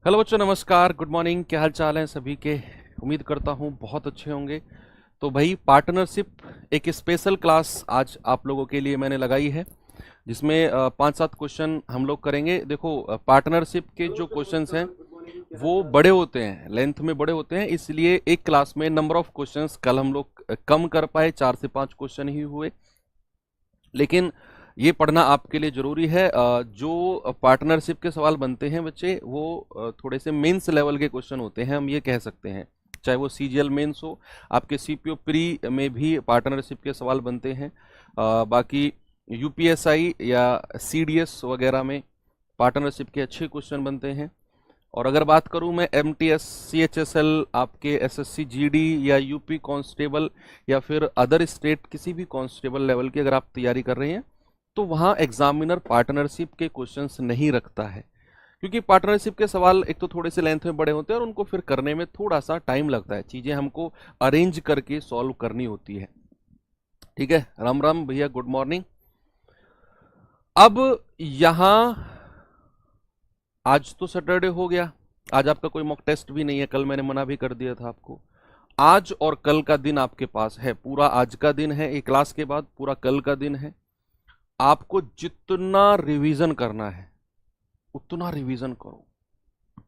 Hello बच्चों, नमस्कार, good morning. क्या हाल चाल है सभी के? उम्मीद करता हूँ बहुत अच्छे होंगे। तो भाई, पार्टनरशिप एक स्पेशल क्लास आज आप लोगों के लिए मैंने लगाई है, जिसमें 5-7 क्वेश्चन हम लोग करेंगे। देखो, पार्टनरशिप के जो क्वेश्चंस हैं वो बड़े होते हैं, लेंथ में बड़े होते हैं, इसलिए एक क्लास में नंबर ऑफ क्वेश्चंस कल हम लोग कम कर पाए, 4 से 5 क्वेश्चन ही हुए। लेकिन ये पढ़ना आपके लिए जरूरी है। जो पार्टनरशिप के सवाल बनते हैं बच्चे, वो थोड़े से मेंस लेवल के क्वेश्चन होते हैं, हम ये कह सकते हैं। चाहे वो सीजीएल मेंस हो, आपके सीपीओ प्री में भी पार्टनरशिप के सवाल बनते हैं। बाकी यूपीएसआई या सीडीएस वगैरह में पार्टनरशिप के अच्छे क्वेश्चन बनते हैं। और अगर बात करूं मैं एमटीएस, सीएचएसएल, आपके एसएससी जीडी या यूपी कांस्टेबल या फिर अदर स्टेट किसी भी कांस्टेबल लेवल की अगर आप तैयारी कर रहे हैं, तो वहां एग्जामिनर पार्टनरशिप के क्वेश्चंस नहीं रखता है, क्योंकि पार्टनरशिप के सवाल एक तो थोड़े से लेंथ में बड़े होते हैं और उनको फिर करने में थोड़ा सा टाइम लगता है, चीजें हमको अरेंज करके सॉल्व करनी होती है। ठीक है, राम राम भैया, गुड मॉर्निंग। अब यहां आज तो सैटरडे हो गया, आज आपका कोई मॉक टेस्ट भी नहीं है, कल मैंने मना भी कर दिया था आपको। आज और कल का दिन आपके पास है, पूरा आज का दिन है, एक क्लास के बाद पूरा कल का दिन है। आपको जितना रिवीजन करना है उतना रिवीजन करो।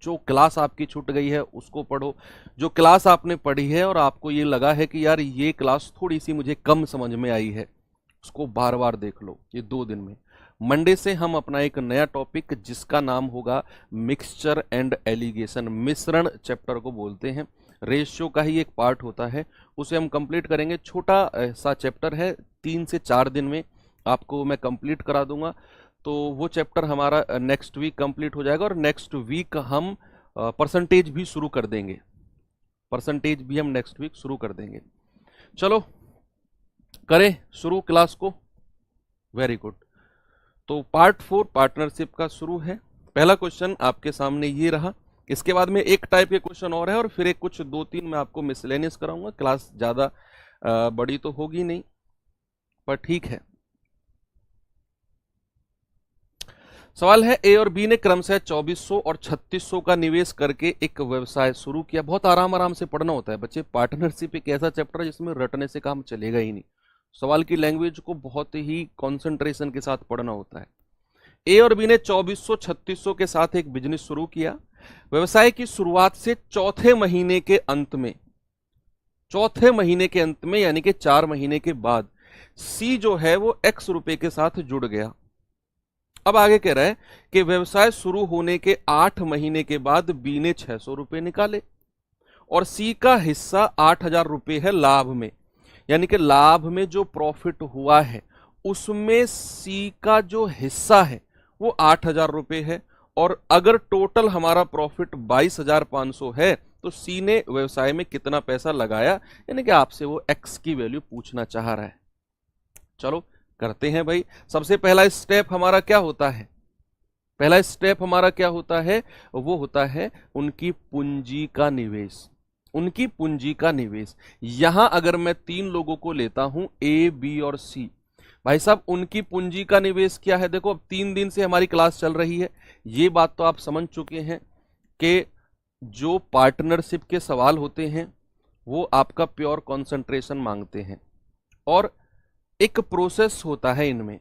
जो क्लास आपकी छूट गई है उसको पढ़ो, जो क्लास आपने पढ़ी है और आपको ये लगा है कि यार ये क्लास थोड़ी सी मुझे कम समझ में आई है, उसको बार बार देख लो। ये 2 दिन में मंडे से हम अपना एक नया टॉपिक जिसका नाम होगा मिक्सचर एंड एलिगेशन, मिश्रण चैप्टर को बोलते हैं, रेशियो का ही एक पार्ट होता है, उसे हम कंप्लीट करेंगे। छोटा सा चैप्टर है, 3 से 4 दिन में आपको मैं कंप्लीट करा दूंगा। तो वो चैप्टर हमारा नेक्स्ट वीक कंप्लीट हो जाएगा और नेक्स्ट वीक हम परसेंटेज भी शुरू कर देंगे, परसेंटेज भी हम नेक्स्ट वीक शुरू कर देंगे। चलो करें शुरू क्लास को। Very good. तो पार्ट 4 पार्टनरशिप का शुरू है। पहला क्वेश्चन आपके सामने ये रहा, इसके बाद में एक टाइप के क्वेश्चन और है और फिर एक कुछ 2-3 मैं आपको मिसलेनियस कराऊंगा। क्लास ज्यादा बड़ी तो होगी नहीं, पर ठीक है। सवाल है, ए और बी ने क्रमशः 2400 और 3600 का निवेश करके एक व्यवसाय शुरू किया। बहुत आराम आराम से पढ़ना होता है बच्चे, पार्टनरशिप एक ऐसा चैप्टर है जिसमें रटने से काम चलेगा ही नहीं। सवाल की लैंग्वेज को बहुत ही कंसंट्रेशन के साथ पढ़ना होता है। ए और बी ने 2400-3600 के साथ एक बिजनेस शुरू किया। व्यवसाय की शुरुआत से चौथे महीने के अंत में, चौथे महीने के अंत में यानी कि 4 महीने के बाद, सी जो है वो x रुपए के साथ जुड़ गया। अब आगे कह रहा है कि व्यवसाय शुरू होने के 8 महीने के बाद बी ने 600 रुपए निकाले और सी का हिस्सा 8000 रुपए है लाभ में, यानी कि लाभ में जो प्रॉफिट हुआ है उसमें सी का जो हिस्सा है वो 8000 रुपए है। और अगर टोटल हमारा प्रॉफिट 22500 है तो सी ने व्यवसाय में कितना पैसा लगाया, यानी कि आपसे वो एक्स की वैल्यू पूछना चाह रहा है। चलो करते हैं भाई। सबसे पहला स्टेप हमारा क्या होता है? पहला स्टेप हमारा क्या होता है? वो होता है उनकी पूंजी का निवेश, उनकी पूंजी का निवेश। यहां अगर मैं 3 लोगों को लेता हूं, ए, बी और सी, भाई साहब उनकी पूंजी का निवेश क्या है? देखो, अब 3 दिन से हमारी क्लास चल रही है, ये बात तो आप समझ चुके हैं कि जो पार्टनरशिप के सवाल होते हैं वो आपका प्योर कंसंट्रेशन मांगते हैं और एक प्रोसेस होता है इनमें,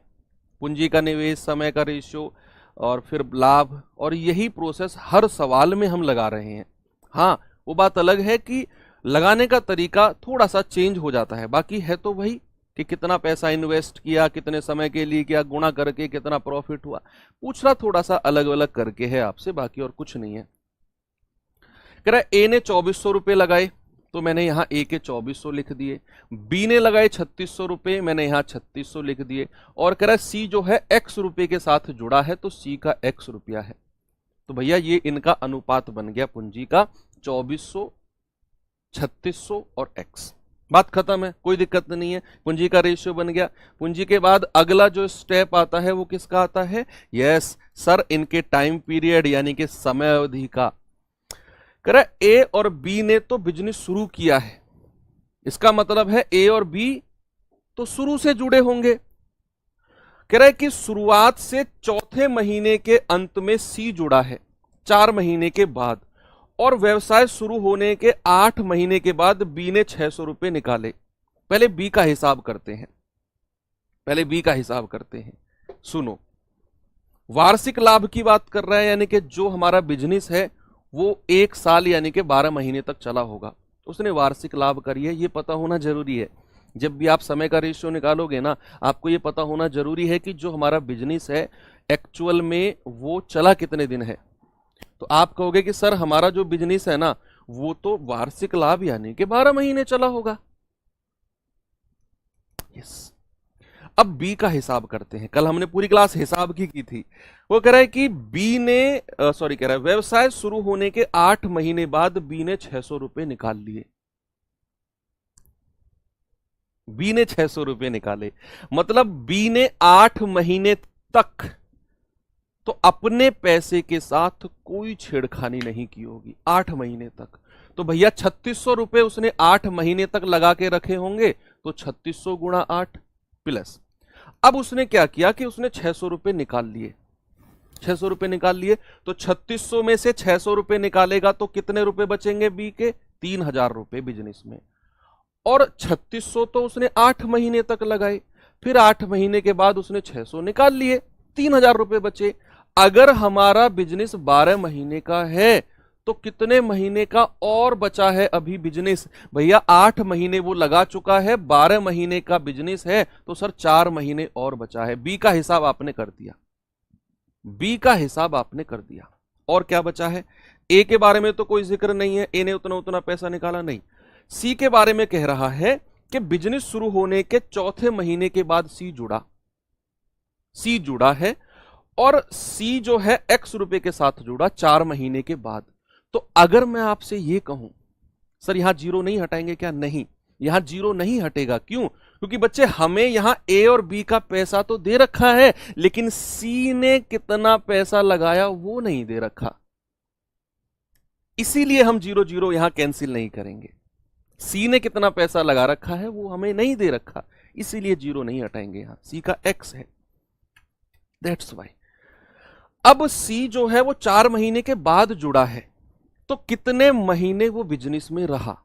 पूंजी का निवेश, समय का रेशियो और फिर लाभ, और यही प्रोसेस हर सवाल में हम लगा रहे हैं। हाँ, वो बात अलग है कि लगाने का तरीका थोड़ा सा चेंज हो जाता है, बाकी है तो वही कि कितना पैसा इन्वेस्ट किया, कितने समय के लिए किया, गुणा करके कितना प्रॉफिट हुआ, पूछना थोड़ा सा अलग अलग करके है आपसे, बाकी और कुछ नहीं है। कह रहा है ए ने 2400 रुपए लगाए तो मैंने यहां ए के 2400 लिख दिए, बी ने लगाए 3600 रुपए, मैंने यहां 3600 लिख दिए, और कह रहा है सी जो है x रुपए के साथ जुड़ा है तो सी का x रुपया है। तो भैया ये इनका अनुपात बन गया पूंजी का, 2400, 3600 और x। बात खत्म है, कोई दिक्कत नहीं है, पूंजी का रेशियो बन गया। पूंजी के बाद अगला जो स्टेप आता है वो किसका आता है? यस सर, इनके टाइम पीरियड यानी कि समय अवधि का। कह रहा है ए और बी ने तो बिजनेस शुरू किया है, इसका मतलब है ए और बी तो शुरू से जुड़े होंगे। कह रहा है कि शुरुआत से चौथे महीने के अंत में सी जुड़ा है, 4 महीने के बाद, और व्यवसाय शुरू होने के 8 महीने के बाद बी ने 600 रुपए निकाले। पहले बी का हिसाब करते हैं, पहले बी का हिसाब करते हैं। सुनो, वार्षिक लाभ की बात कर रहा है, यानी कि जो हमारा बिजनेस है वो 1 साल यानी कि 12 महीने तक चला होगा, उसने वार्षिक लाभ करी है। ये पता होना जरूरी है, जब भी आप समय का रेशियो निकालोगे ना, आपको ये पता होना जरूरी है कि जो हमारा बिजनेस है एक्चुअल में वो चला कितने दिन है। तो आप कहोगे कि सर हमारा जो बिजनेस है ना वो तो वार्षिक लाभ यानी कि 12 महीने चला होगा। यस। अब बी का हिसाब करते हैं। कल हमने पूरी क्लास हिसाब की थी। वो कह रहा है कि बी ने कह रहा है व्यवसाय शुरू होने के 8 महीने बाद बी ने 600 रुपए निकाल लिए। बी ने 600 रुपए निकाले, मतलब बी ने 8 महीने तक तो अपने पैसे के साथ कोई छेड़खानी नहीं की होगी। 8 महीने तक तो भैया 3600 रुपए उसने 8 महीने तक लगा के रखे होंगे, तो 3600 गुणा 8 प्लस, अब उसने क्या किया कि उसने 600 रुपए निकाल लिए। 600 रुपए निकाल लिए, तो 3600 में से 600 रुपए निकालेगा तो कितने रुपए बचेंगे बी के? 3000 रुपए बिजनेस में। और 3600 तो उसने 8 महीने तक लगाए, फिर 8 महीने के बाद उसने 600 निकाल लिए, 3000 रुपए बचे। अगर हमारा बिजनेस 12 महीने का है तो कितने महीने का और बचा है अभी बिजनेस? भैया 8 महीने वो लगा चुका है, 12 महीने का बिजनेस है, तो सर 4 महीने और बचा है। बी का हिसाब आपने कर दिया, बी का हिसाब आपने कर दिया। और क्या बचा है? ए के बारे में तो कोई जिक्र नहीं है, ए ने उतना उतना पैसा निकाला नहीं। सी के बारे में कह रहा है कि बिजनेस शुरू होने के 4थे महीने के बाद सी जुड़ा है, और सी जो है एक्स रुपए के साथ जुड़ा 4 महीने के बाद। तो अगर मैं आपसे यह कहूं सर यहां जीरो नहीं हटाएंगे क्या? नहीं, यहां जीरो नहीं हटेगा। क्यों? क्योंकि बच्चे हमें यहां ए और बी का पैसा तो दे रखा है, लेकिन सी ने कितना पैसा लगाया वो नहीं दे रखा, इसीलिए हम जीरो जीरो यहां कैंसिल नहीं करेंगे। सी ने कितना पैसा लगा रखा है वो हमें नहीं दे रखा, इसीलिए जीरो नहीं हटाएंगे। यहां सी का एक्स है, दैट्स वाई। अब सी जो है वो 4 महीने के बाद जुड़ा है, तो कितने महीने वो बिजनेस में रहा?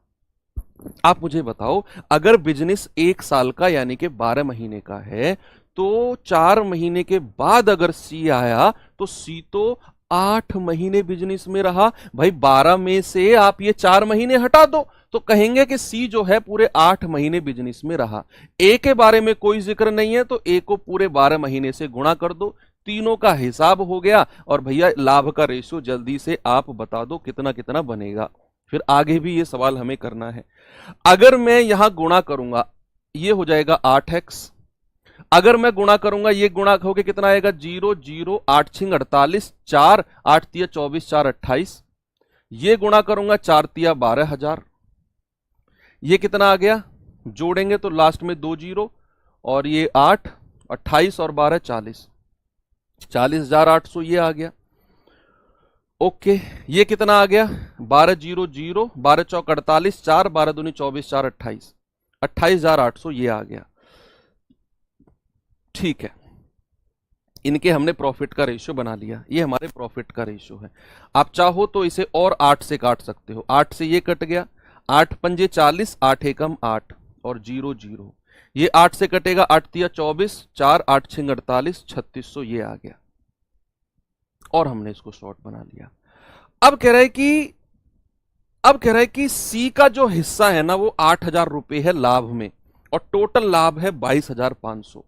आप मुझे बताओ, अगर बिजनेस 1 साल का यानी कि 12 महीने का है, तो 4 महीने के बाद अगर सी आया तो सी तो 8 महीने बिजनेस में रहा। भाई 12 में से आप ये 4 महीने हटा दो तो कहेंगे कि सी जो है पूरे 8 महीने बिजनेस में रहा। ए के बारे में कोई जिक्र नहीं है, तो ए को पूरे 12 महीने से गुणा कर दो, तीनों का हिसाब हो गया। और भैया लाभ का रेशियो जल्दी से आप बता दो कितना कितना बनेगा, फिर आगे भी ये सवाल हमें करना है। अगर मैं यहां गुणा करूंगा ये हो जाएगा 8x, अगर मैं गुणा करूंगा ये गुणा होके कितना आएगा? 0 0 8 6 48, 4 8 3 24, 4 28, ये गुणा करूंगा 4 3 12,000, ये कितना आ गया? जोड़ेंगे तो लास्ट में 2 0, और ये 8 28 और 12 40, 40,800 ये आ गया। ओके, ये कितना आ गया? 12 0 0, 12 चौक 48, 4 12 दूनी 24, 4 28, 28,800 ये आ गया। ठीक है, इनके हमने प्रॉफिट का रेशियो बना लिया, ये हमारे प्रॉफिट का रेशियो है। आप चाहो तो इसे और 8 से काट सकते हो, 8 से ये कट गया, 8 पंजे 40, 8 एकम 8 और 0 0, ये 8 से कटेगा, 8 तिया 24, 4 8 6 48, 3600 ये आ गया, और हमने इसको शॉर्ट बना लिया। अब कह रहा है कि सी का जो हिस्सा है ना वो 8,000 रुपए है लाभ में, और टोटल लाभ है 22,500,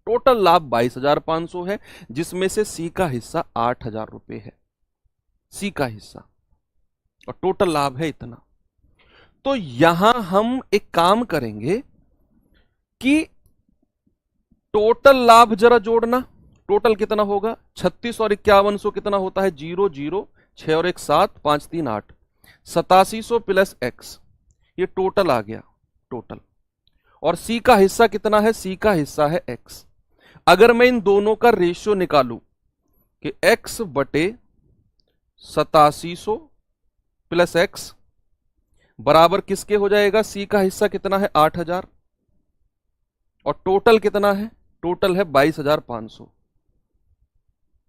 टोटल लाभ 22,500 है, जिसमें से सी का हिस्सा 8,000 रुपए है, सी का हिस्सा, और टोटल लाभ है इतना। तो यहां हम एक काम करेंगे कि टोटल लाभ जरा जोड़ना, टोटल कितना होगा? 36 और 5100 कितना होता है? 0 0, 6 और 1 7, 5 3 8, 8700 प्लस एक्स, ये टोटल आ गया, टोटल। और सी का हिस्सा कितना है? सी का हिस्सा है एक्स। अगर मैं इन दोनों का रेशियो निकालूं कि x बटे 8700 प्लस एक्स बराबर किसके हो जाएगा? सी का हिस्सा कितना है? 8,000, और टोटल कितना है? टोटल है 22,500।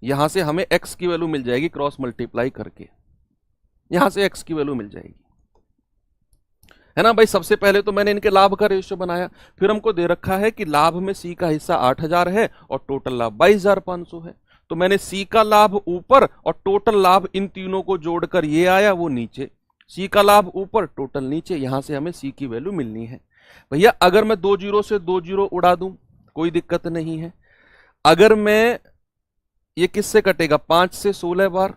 यहां से हमें x की वैल्यू मिल जाएगी क्रॉस मल्टीप्लाई करके, यहां से x की वैल्यू मिल जाएगी, है ना भाई। सबसे पहले तो मैंने इनके लाभ का रेशियो बनाया, फिर हमको दे रखा है कि लाभ में सी का हिस्सा 8000 है और टोटल लाभ 22500 है, तो मैंने सी का लाभ ऊपर और टोटल लाभ इन तीनों को जोड़कर ये आया, वो नीचे, सी का लाभ ऊपर टोटल नीचे, यहां से हमें सी की वैल्यू मिलनी है। भैया अगर मैं 2 जीरो से 2 जीरो उड़ा दूं कोई दिक्कत नहीं है। अगर मैं ये किससे कटेगा, 5 से 16 बार,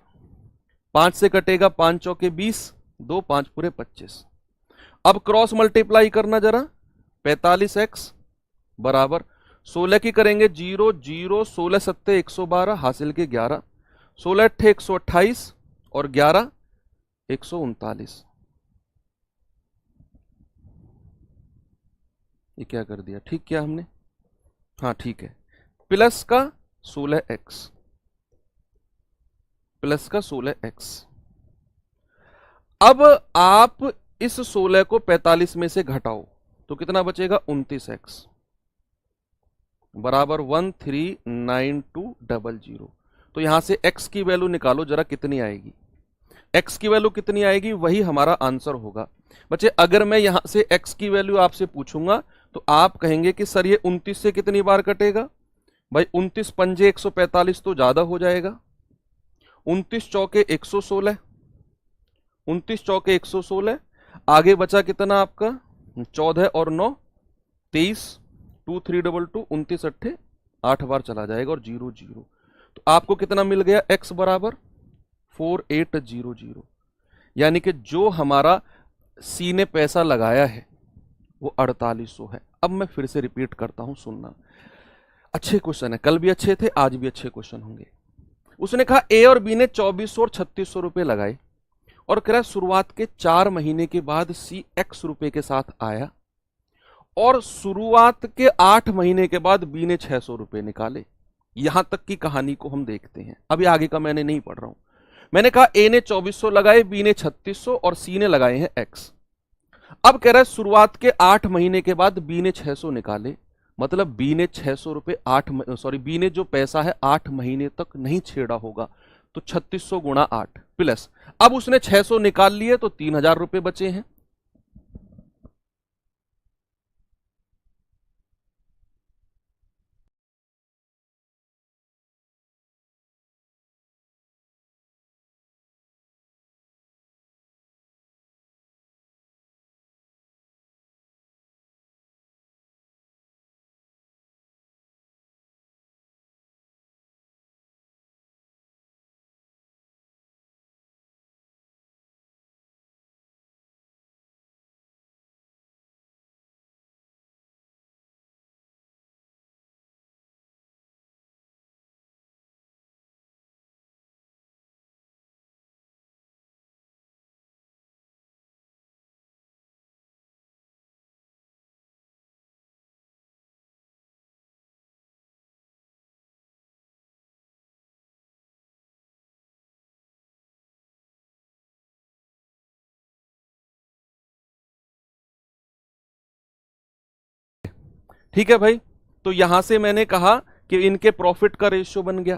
5 से कटेगा 5 चौके 20, 2 5 पूरे 25। अब क्रॉस मल्टीप्लाई करना जरा, 45x बराबर 16 की करेंगे 0 0, 16 सत्ते 112, हासिल के 11, 16 अट्ठे 128 और 11 139। ये क्या कर दिया, ठीक किया हमने, हाँ ठीक है, प्लस का 16x, प्लस का 16x। अब आप इस 16 को 45 में से घटाओ तो कितना बचेगा, 29x बराबर 139,200। तो यहां से x की वैल्यू निकालो जरा, कितनी आएगी, x की वैल्यू कितनी आएगी, वही हमारा आंसर होगा। बच्चे अगर मैं यहां से x की वैल्यू आपसे पूछूंगा तो आप कहेंगे कि सर ये 29 से कितनी बार कटेगा, भाई 29 पंजे 145 तो ज्यादा हो जाएगा, 29 चौके 116, 29 चौके 116, आगे बचा कितना आपका 14 और 9 23, 2322, 29 अट्ठे 8 बार चला जाएगा और 0 0, तो आपको कितना मिल गया, x बराबर 4800। यानी कि जो हमारा सी ने पैसा लगाया है वो 4800 है। अब मैं फिर से रिपीट करता हूं, सुनना, अच्छे क्वेश्चन है, कल भी अच्छे थे, आज भी अच्छे क्वेश्चन होंगे। उसने कहा ए और बी ने 2400 और 3600 रुपए लगाए और कह रहा शुरुआत के 4 महीने के बाद सी x रुपए के साथ आया और शुरुआत के 8 महीने के बाद बी ने 600 रुपए निकाले। यहां तक की कहानी को हम देखते हैं, अभी आगे का मैंने नहीं पढ़ रहा हूं। मैंने कहा ए ने 2400 लगाए, बी ने 3600 और सी ने लगाए हैं x। अब कह रहा है शुरुआत के 8 महीने के बाद बी ने 600 निकाले, मतलब बी ने 600 रुपए बी ने जो पैसा है 8 महीने तक नहीं छेड़ा होगा, तो 3600 गुणा 8 प्लस, अब उसने 600 निकाल लिए तो 3000 रुपए बचे हैं। ठीक है भाई, तो यहां से मैंने कहा कि इनके प्रॉफिट का रेशियो बन गया।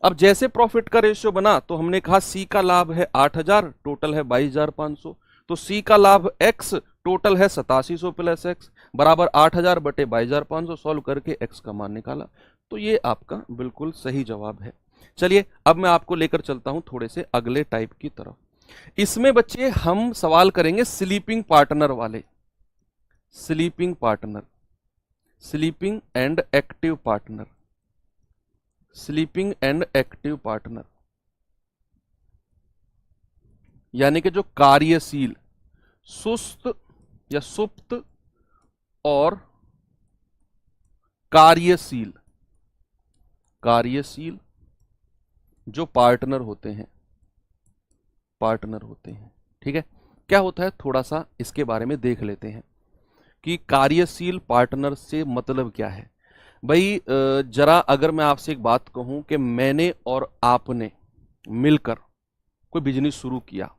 अब जैसे प्रॉफिट का रेशियो बना तो हमने कहा सी का लाभ है 8000, टोटल है 22500, तो सी का लाभ x, टोटल है 8700 प्लस x बराबर 8000 बटे 22500, सॉल्व करके x का मान निकाला। तो ये आपका बिल्कुल सही जवाब है। चलिए अब मैं आपको लेकर चलता हूं थोड़े से अगले टाइप की तरफ। इसमें बच्चे हम सवाल करेंगे स्लीपिंग पार्टनर वाले, sleeping partner, sleeping and active partner, sleeping and active partner, यानी कि जो कार्यशील, सुस्त या सुप्त और कार्यशील, कार्यशील जो पार्टनर होते हैं, पार्टनर होते हैं। ठीक है, क्या होता है थोड़ा सा इसके बारे में देख लेते हैं कि कार्यशील पार्टनर से मतलब क्या है। भाई जरा अगर मैं आपसे एक बात कहूं कि मैंने और आपने मिलकर कोई बिजनेस शुरू किया,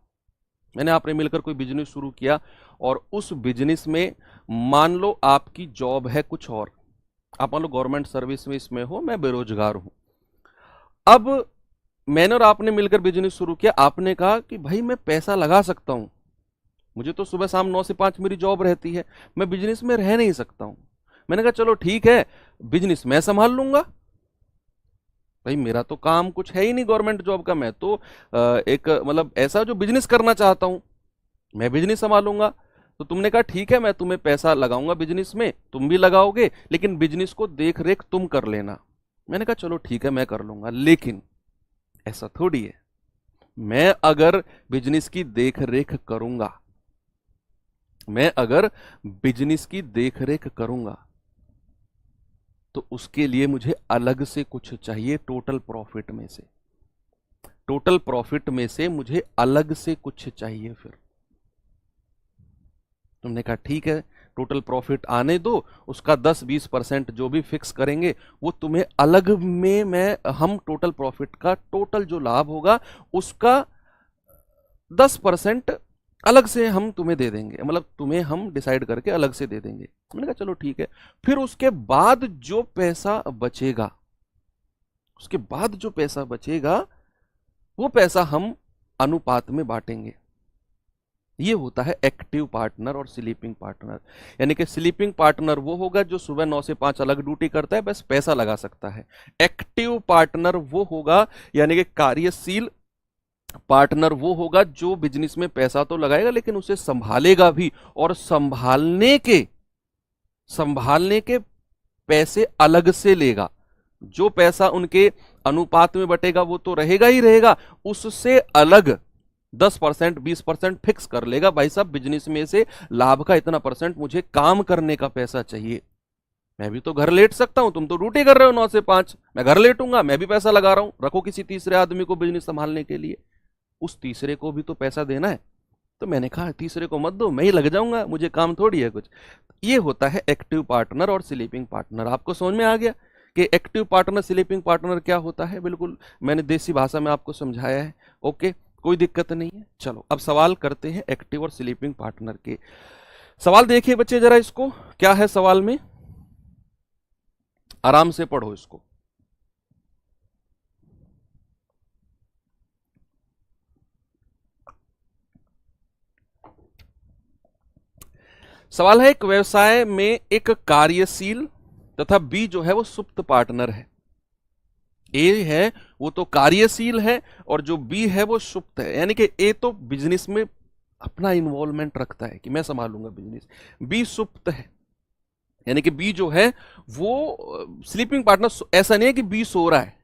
मैंने आपने मिलकर कोई बिजनेस शुरू किया और उस बिजनेस में मान लो आपकी जॉब है कुछ और, आप मान लो गवर्नमेंट सर्विस में इसमें हो, मैं बेरोजगार हूं, अब मैंने और आपने मिलकर बिजनेस शुरू किया, आपने कहा कि भाई मैं पैसा लगा सकता हूं, मुझे तो सुबह शाम 9 से 5 मेरी जॉब रहती है, मैं बिजनेस में रह नहीं सकता हूं। मैंने कहा चलो ठीक है, बिजनेस मैं संभाल लूंगा, भाई मेरा तो काम कुछ है ही नहीं गवर्नमेंट जॉब का, मैं तो एक मतलब ऐसा जो बिजनेस करना चाहता हूं, मैं बिजनेस संभालूंगा। तो तुमने कहा ठीक है, मैं तुम्हें पैसा लगाऊंगा बिजनेस में, तुम भी लगाओगे, लेकिन बिजनेस को देख रेख तुम कर लेना। मैंने कहा चलो ठीक है, मैं कर लूंगा, लेकिन ऐसा थोड़ी है, मैं अगर बिजनेस की देख रेख करूंगा, मैं अगर बिजनेस की देख रेख करूंगा तो उसके लिए मुझे अलग से कुछ चाहिए, टोटल प्रॉफिट में से, टोटल प्रॉफिट में से मुझे अलग से कुछ चाहिए। फिर तुमने कहा ठीक है, टोटल प्रॉफिट आने दो, उसका 10-20% जो भी फिक्स करेंगे वो तुम्हें अलग में, हम टोटल प्रॉफिट का टोटल जो लाभ होगा उसका 10% अलग से हम तुम्हें दे देंगे, मतलब तुम्हें हम डिसाइड करके अलग से दे देंगे। मैंने कहा चलो ठीक है। फिर उसके बाद जो पैसा बचेगा, उसके बाद जो पैसा बचेगा वो पैसा हम अनुपात में बांटेंगे। ये होता है एक्टिव पार्टनर और स्लीपिंग पार्टनर। यानी कि स्लीपिंग पार्टनर वो होगा जो सुबह 9 से 5 अलग ड्यूटी करता है, बस पैसा लगा सकता है। एक्टिव पार्टनर वो होगा, यानी कि कार्यशील पार्टनर वो होगा जो बिजनेस में पैसा तो लगाएगा लेकिन उसे संभालेगा भी, और संभालने के पैसे अलग से लेगा। जो पैसा उनके अनुपात में बटेगा वो तो रहेगा ही रहेगा, उससे अलग 10% 20% फिक्स कर लेगा, भाई साहब बिजनेस में से लाभ का इतना परसेंट मुझे काम करने का पैसा चाहिए। मैं भी तो घर लेट सकता हूं, तुम तो ड्यूटी कर रहे हो 9 से 5, मैं घर लेटूंगा, मैं भी पैसा लगा रहा हूं, रखो किसी तीसरे आदमी को बिजनेस संभालने के लिए, उस तीसरे को भी तो पैसा देना है। तो मैंने कहा तीसरे को मत दो, मैं ही लग जाऊंगा, मुझे काम थोड़ी है कुछ। ये होता है एक्टिव पार्टनर और स्लीपिंग पार्टनर। आपको समझ में आ गया कि एक्टिव पार्टनर स्लीपिंग पार्टनर क्या होता है? बिल्कुल मैंने देसी भाषा में आपको समझाया है। ओके, कोई दिक्कत नहीं है। चलो अब सवाल करते हैं एक्टिव और स्लीपिंग पार्टनर के। सवाल देखिए बच्चे जरा, इसको क्या है सवाल में, आराम से पढ़ो इसको। सवाल है, एक व्यवसाय में एक कार्यशील तथा बी जो है वो सुप्त पार्टनर है। ए है वो तो कार्यशील है और जो बी है वो सुप्त है। यानी कि ए तो बिजनेस में अपना इन्वॉल्वमेंट रखता है कि मैं संभालूंगा बिजनेस, बी सुप्त है। यानी कि बी जो है वो स्लीपिंग पार्टनर, ऐसा नहीं है कि बी सो रहा है,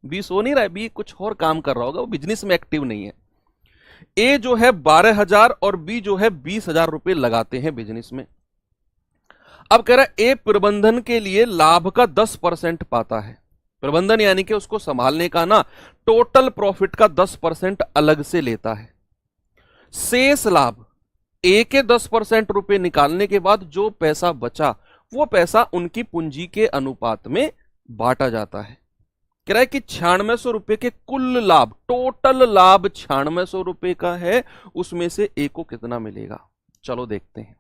बी सो नहीं रहा है, बी कुछ और काम कर रहा होगा, वो बिजनेस में एक्टिव नहीं है। ए जो है 12,000 और बी जो है 20,000 रुपए लगाते हैं बिजनेस में। अब कह रहा है ए प्रबंधन के लिए लाभ का 10% पाता है। प्रबंधन यानी कि उसको संभालने का ना, टोटल प्रॉफिट का 10% अलग से लेता है। शेष लाभ ए के 10% रुपए निकालने के बाद जो पैसा बचा वो पैसा उनकी पूंजी के अनुपात में बांटा जाता है। कह रहा है कि 9600 रुपए के कुल लाभ, टोटल लाभ 9600 रुपए का है, उसमें से ए को कितना मिलेगा? चलो देखते हैं।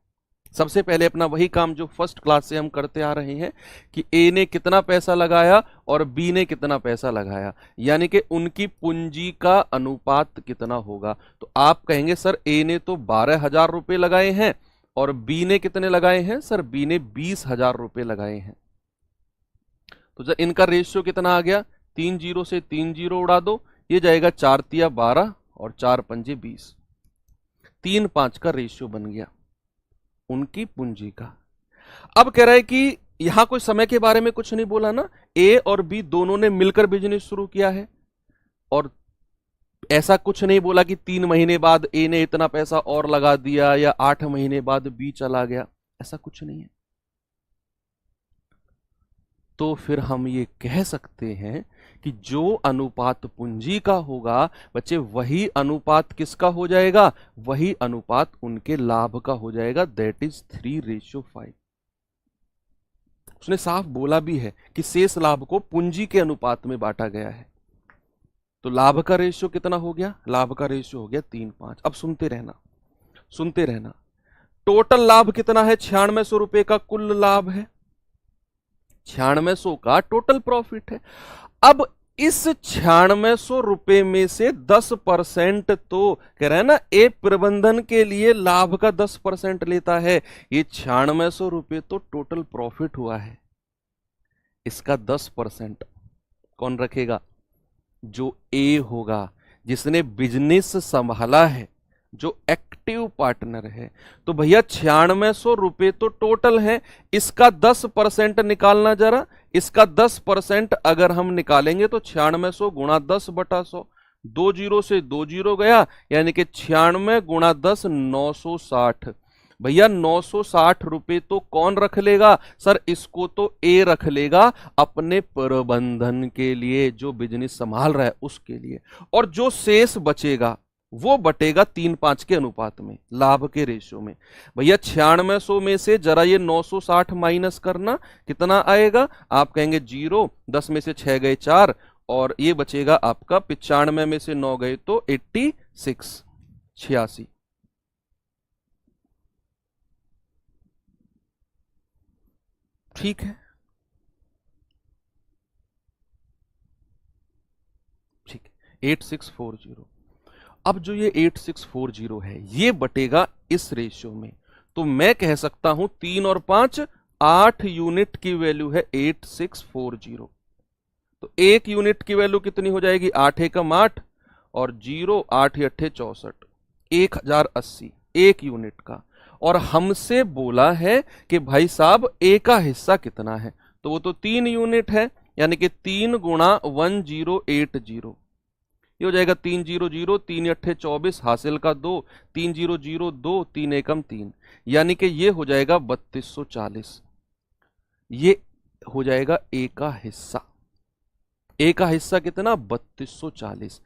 सबसे पहले अपना वही काम जो फर्स्ट क्लास से हम करते आ रहे हैं कि ए ने कितना पैसा लगाया और बी ने कितना पैसा लगाया, यानी कि उनकी पूंजी का अनुपात कितना होगा। तो आप कहेंगे सर ए ने तो 12,000 रुपए लगाए हैं और बी ने कितने लगाए हैं? सर बी ने 20,000 रुपए लगाए हैं। तो जब इनका रेशियो कितना आ गया, 3 जीरो से 3 जीरो उड़ा दो, ये जाएगा 4 तिया 12 और 4 पंजे 20, 3-5 का रेशियो बन गया उनकी पूंजी का। अब कह रहा है कि यहां कोई समय के बारे में कुछ नहीं बोला ना, ए और बी दोनों ने मिलकर बिजनेस शुरू किया है, और ऐसा कुछ नहीं बोला कि 3 महीने बाद ए ने इतना पैसा और लगा दिया या 8 महीने बाद बी चला गया, ऐसा कुछ नहीं है। तो फिर हम ये कह सकते हैं कि जो अनुपात पूंजी का होगा बच्चे, वही अनुपात किसका हो जाएगा? वही अनुपात उनके लाभ का हो जाएगा, दैट इज 3:5। उसने साफ बोला भी है कि शेष लाभ को पूंजी के अनुपात में बांटा गया है। तो लाभ का रेशियो कितना हो गया? लाभ का रेशियो हो गया 3:5। अब सुनते रहना, सुनते रहना। टोटल लाभ कितना है? 9600 रुपए का कुल लाभ है, 9600 का टोटल प्रॉफिट है। अब इस 9600 में से 10% तो कह रहा है ना, ए प्रबंधन के लिए लाभ का 10% लेता है। ये 9600 तो टोटल प्रॉफिट हुआ है, इसका 10% कौन रखेगा? जो ए होगा, जिसने बिजनेस संभाला है, जो एक्टिव पार्टनर है। तो भैया 9600 तो टोटल है, इसका 10% निकालना जरा। इसका 10% अगर हम निकालेंगे तो 9600 गुणा 10/100, 2 जीरो से 2 जीरो गया, यानी कि 96 गुणा 10 960। भैया 960 तो कौन रख लेगा सर? इसको तो ए रख लेगा अपने प्रबंधन के लिए, जो बिजनेस संभाल रहा है उसके लिए। और जो शेष बचेगा वो बटेगा 3:5 के अनुपात में, लाभ के रेशियो में। भैया 9600 में से जरा ये 960 माइनस करना, कितना आएगा? आप कहेंगे 0, 10 में से 6 गए 4, और ये बचेगा आपका 95 में से 9 गए तो 86, 86। ठीक है, ठीक है, 8640। अब जो ये 8640 है, ये बटेगा इस रेशियो में। तो मैं कह सकता हूं 3 और 5 8 यूनिट की वैल्यू है 8640। तो 1 यूनिट की वैल्यू कितनी हो जाएगी? 8 एकम 8 और 0, 8 अट्ठे 64, 1080 1 यूनिट का। और हमसे बोला है कि भाई साहब ए का हिस्सा कितना है, तो वो तो 3 यूनिट है, यानी कि 3 गुणा 1080, ये हो जाएगा 300, 3 अट्ठे 24, हासिल का 2, 3002, 3 एकम 3, यानी कि ये हो जाएगा 3240। ये हो जाएगा ए का हिस्सा। ए का हिस्सा कितना? 3240।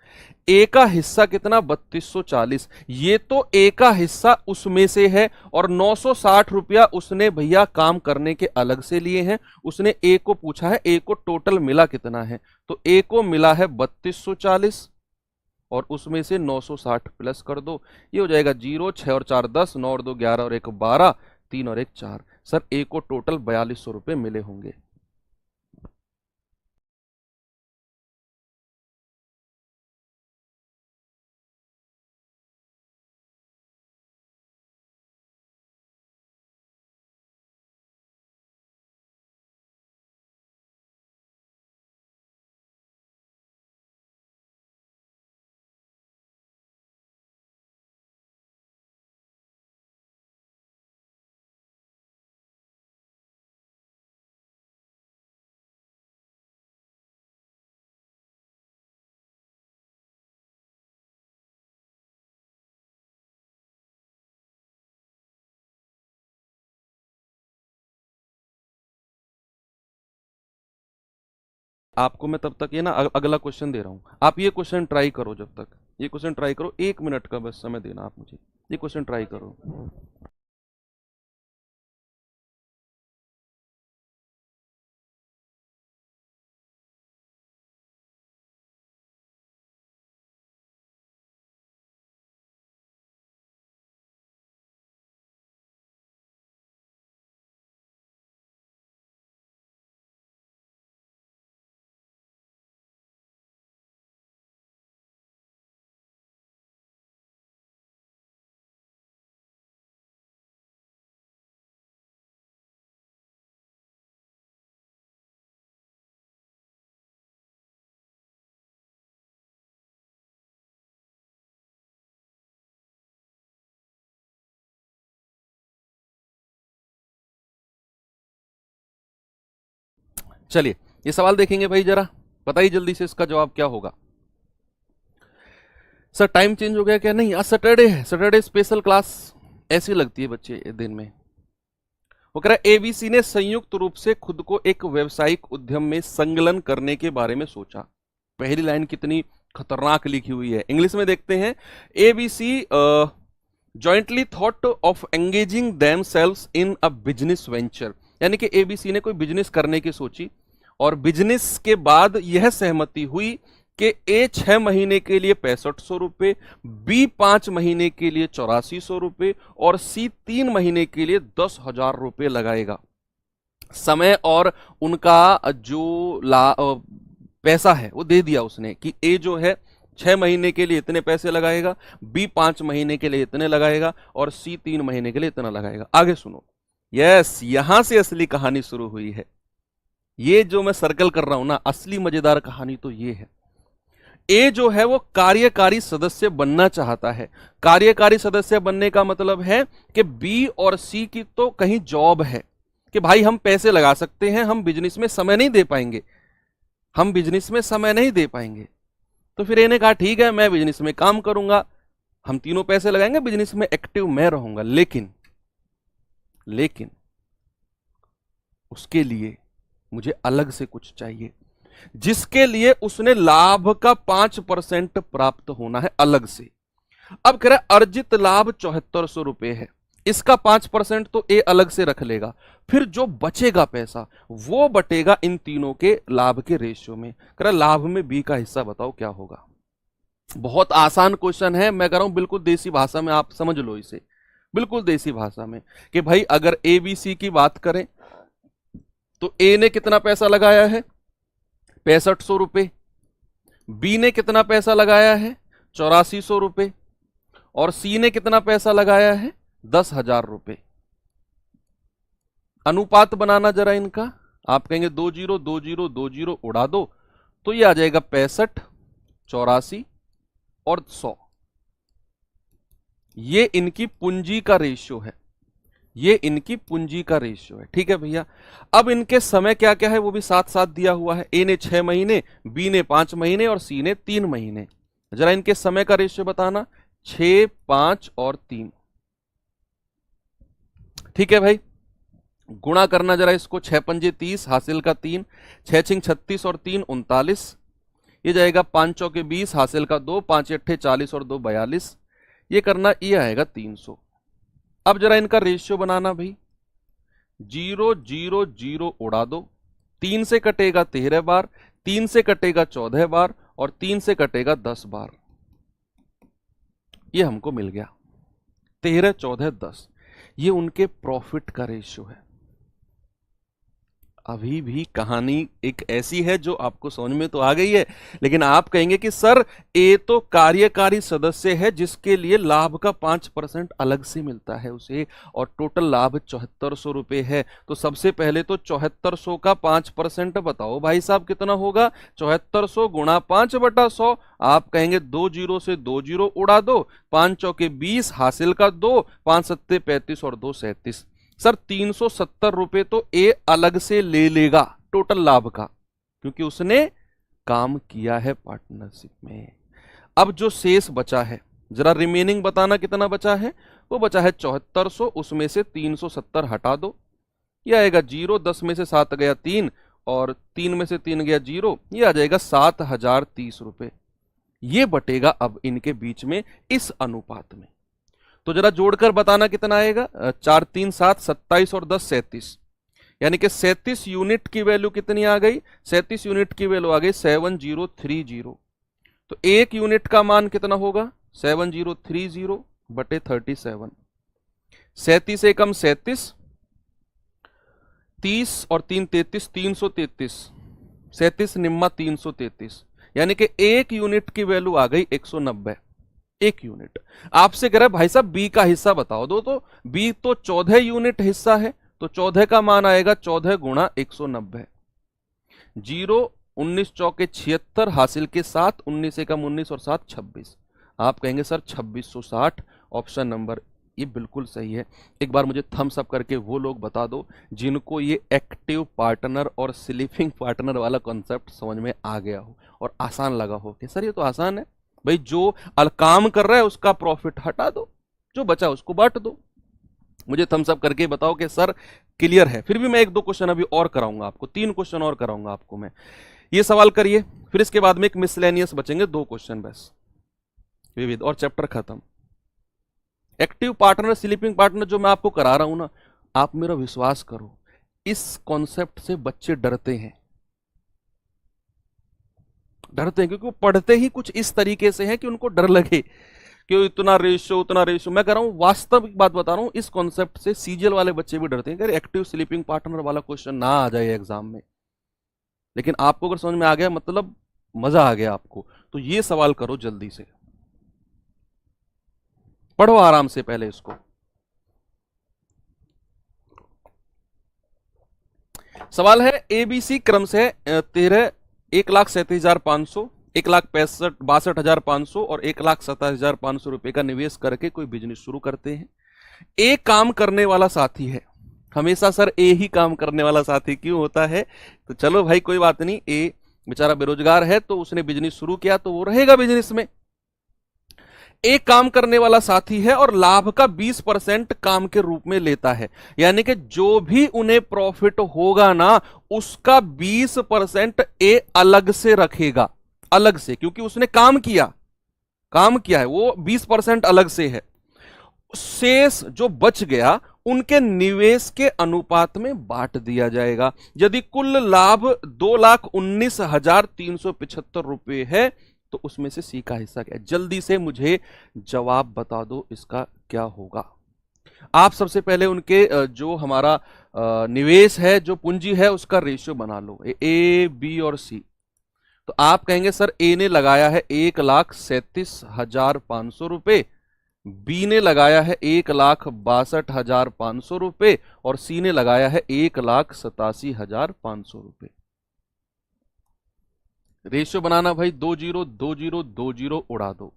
ए का हिस्सा कितना? 3240। ये तो ए का हिस्सा उसमें से है, और 960 रुपया उसने भैया काम करने के अलग से लिए हैं। उसने ए को पूछा है, ए को टोटल मिला कितना है, तो ए को मिला है 3240, और उसमें से 960 प्लस कर दो, ये हो जाएगा 0, 6 और 4 10, 9 और 2 11 और 1 12, 3 और 1 4। सर ए को टोटल 4200 रुपए मिले होंगे। आपको मैं तब तक ये ना अगला क्वेश्चन दे रहा हूं, आप ये क्वेश्चन ट्राई करो। जब तक ये क्वेश्चन ट्राई करो, 1 मिनट का बस समय देना आप मुझे, ये क्वेश्चन ट्राई करो। चलिए ये सवाल देखेंगे भाई, जरा बताइए जल्दी से इसका जवाब क्या होगा। सर टाइम चेंज हो गया क्या? नहीं, आज सैटरडे है, सैटरडे स्पेशल क्लास ऐसी लगती है बच्चे दिन में। वो कह रहा है एबीसी ने संयुक्त रूप से खुद को एक व्यावसायिक उद्यम में संलग्न करने के बारे में सोचा। पहली लाइन कितनी खतरनाक लिखी हुई है, इंग्लिश में देखते हैं। ABC jointly thought of engaging themselves in a business venture, यानी कि एबीसी ने कोई बिजनेस करने की सोची, और बिजनेस के बाद यह सहमति हुई कि ए 6 महीने के लिए 6500 रुपए, बी 5 महीने के लिए 8400 रुपए, और सी 3 महीने के लिए 10,000 रुपए लगाएगा। समय और उनका जो पैसा है वो दे दिया उसने कि ए जो है 6 महीने के लिए इतने पैसे लगाएगा, बी 5 महीने के लिए इतने लगाएगा और सी 3 महीने के लिए इतना लगाएगा। आगे सुनो, यस, यहां से असली कहानी शुरू हुई है। ये जो मैं सर्कल कर रहा हूं ना, असली मजेदार कहानी तो ये है। ए जो है वो कार्यकारी सदस्य बनना चाहता है। कार्यकारी सदस्य बनने का मतलब है कि बी और सी की तो कहीं जॉब है कि भाई हम पैसे लगा सकते हैं, हम बिजनेस में समय नहीं दे पाएंगे, हम बिजनेस में समय नहीं दे पाएंगे। तो फिर ए ने कहा ठीक है मैं बिजनेस में काम करूंगा, हम तीनों पैसे लगाएंगे, बिजनेस में एक्टिव मैं रहूंगा। लेकिन उसके लिए मुझे अलग से कुछ चाहिए, जिसके लिए उसने लाभ का 5% प्राप्त होना है अलग से। अब कह रहा अर्जित लाभ 7400 रुपए है, इसका 5% तो ए अलग से रख लेगा, फिर जो बचेगा पैसा वो बटेगा इन तीनों के लाभ के रेशियो में। कह रहा लाभ में बी का हिस्सा बताओ क्या होगा। बहुत आसान क्वेश्चन है, मैं कह रहा हूं बिल्कुल देसी भाषा में आप समझ लो इसे, बिल्कुल देसी भाषा में कि भाई अगर ए बी सी की बात करें तो ए ने कितना पैसा लगाया है 6500 रुपए, बी ने कितना पैसा लगाया है 8400 रुपए और सी ने कितना पैसा लगाया है 10,000 रुपए। अनुपात बनाना जरा इनका, आप कहेंगे 2 जीरो 2 जीरो 2 जीरो उड़ा दो तो ये आ जाएगा 65, 84 और 100। ये इनकी पूंजी का रेशियो है, ये इनकी पूंजी का रेशियो है। ठीक है भैया, अब इनके समय क्या क्या है वो भी साथ साथ दिया हुआ है। ए ने 6 महीने, बी ने 5 महीने और सी ने 3 महीने। जरा इनके समय का रेशियो बताना, 6, 5 और 3। ठीक है भाई, गुणा करना जरा इसको, 6 पंजे 30, हासिल का 3, 6 छिंग 36 और 3 39, ये जाएगा 5 चौके 20, हासिल का 2, 5 अट्ठे 40 और 2 42, ये करना, ये आएगा 300। अब जरा इनका रेशियो बनाना भाई, 0 0 0 उड़ा दो, 3 से कटेगा 13 बार, 3 से कटेगा 14 बार और 3 से कटेगा 10 बार। ये हमको मिल गया 13, 14, 10। ये उनके प्रॉफिट का रेशियो है। अभी भी कहानी एक ऐसी है जो आपको समझ में तो आ गई है, लेकिन आप कहेंगे कि सर ए तो कार्यकारी सदस्य है जिसके लिए लाभ का 5% अलग से मिलता है उसे, और टोटल लाभ 7400 रुपए है। तो सबसे पहले तो 7400 का 5% बताओ भाई साहब कितना होगा। 7400 गुणा 5/100, आप कहेंगे 2 जीरो से 2 जीरो उड़ा दो, 5 चौके 20, हासिल का 2, 5 सत्ते 35 और 2 37। सर 370 रुपए तो ए अलग से ले लेगा टोटल लाभ का, क्योंकि उसने काम किया है पार्टनरशिप में। अब जो शेष बचा है जरा रिमेनिंग बताना कितना बचा है। वो बचा है 7400, उसमें से 370 हटा दो, ये आएगा 0, 10 में से 7 गया 3 और 3 में से 3 गया 0, ये आ जाएगा 7030 रुपए। ये बटेगा अब इनके बीच में इस अनुपात में। तो जरा जोड़कर बताना कितना आएगा। 4 3 7 27 और 10 37, यानी कि 37 यूनिट की वैल्यू कितनी आ गई। 37 यूनिट की वैल्यू आ गई 7030। तो एक यूनिट का मान कितना होगा 7030 बटे 37। 37 एकम 37, 30 और 3 33, 333, 37 निम्मा 333, यानी कि एक यूनिट की वैल्यू आ गई 190। एक यूनिट आपसे कह रहा है भाई साहब बी का हिस्सा बताओ दो, तो बी तो 14 यूनिट हिस्सा है, तो 14 का मान आएगा 14 गुणा 190। 0 19 चौके 76, हासिल के 7, 19 एकम 19 और 7 26। आप कहेंगे सर 2660, ऑप्शन नंबर ये बिल्कुल सही है। एक बार मुझे थम्स अप करके वो लोग बता दो जिनको ये एक्टिव पार्टनर और स्लीपिंग पार्टनर वाला कॉन्सेप्ट समझ में आ गया हो और आसान लगा हो कि सर ये तो आसान है भाई, जो काम कर रहा है उसका प्रॉफिट हटा दो, जो बचा उसको बांट दो। मुझे थम्स अप करके बताओ कि सर क्लियर है। फिर भी मैं 1-2 क्वेश्चन अभी और कराऊंगा आपको, 3 क्वेश्चन और कराऊंगा आपको मैं। ये सवाल करिए, फिर इसके बाद में एक मिसलेनियस बचेंगे 2 क्वेश्चन बस, विविध, और चैप्टर खत्म। एक्टिव पार्टनर स्लीपिंग पार्टनर जो मैं आपको करा रहा हूं ना, आप मेरा विश्वास करो, इस कॉन्सेप्ट से बच्चे डरते हैं क्योंकि वो पढ़ते ही कुछ इस तरीके से हैं कि उनको डर लगे कि इतना रेशो उतना रेशो। मैं कह रहा हूं वास्तविक बात बता रहा हूं, इस कॉन्सेप्ट से सीजीएल वाले बच्चे भी डरते हैं कि एक्टिव स्लीपिंग पार्टनर वाला क्वेश्चन ना आ जाए एग्जाम में। लेकिन आपको अगर समझ में आ गया मतलब मजा आ गया आपको, तो ये सवाल करो जल्दी से, पढ़ो आराम से पहले इसको। सवाल है एबीसी क्रम से 1,37,500, 1,62,500 और 1,27,500 रुपए का निवेश करके कोई बिजनेस शुरू करते हैं। ए काम करने वाला साथी है। हमेशा सर ए ही काम करने वाला साथी क्यों होता है? तो चलो भाई कोई बात नहीं, ए बेचारा बेरोजगार है तो उसने बिजनेस शुरू किया तो वो रहेगा बिजनेस में। एक काम करने वाला साथी है और लाभ का 20% काम के रूप में लेता है, यानी कि जो भी उन्हें प्रॉफिट होगा ना उसका 20% ए अलग से रखेगा, अलग से, क्योंकि उसने काम किया है, वो 20% अलग से है। शेष जो बच गया उनके निवेश के अनुपात में बांट दिया जाएगा। यदि कुल लाभ 2,19,375 रुपए है तो उसमें से सी का हिस्सा क्या है? जल्दी से मुझे जवाब बता दो, इसका क्या होगा। आप सबसे पहले उनके जो हमारा निवेश है, जो पूंजी है, उसका रेशियो बना लो, ए बी और सी। तो आप कहेंगे सर ए ने लगाया है 1,37,500 रुपए, बी ने लगाया है 1,62,500 रुपए और सी ने लगाया है 1,87,500 रुपए। रेशियो बनाना भाई, 20 20 20 उड़ा दो।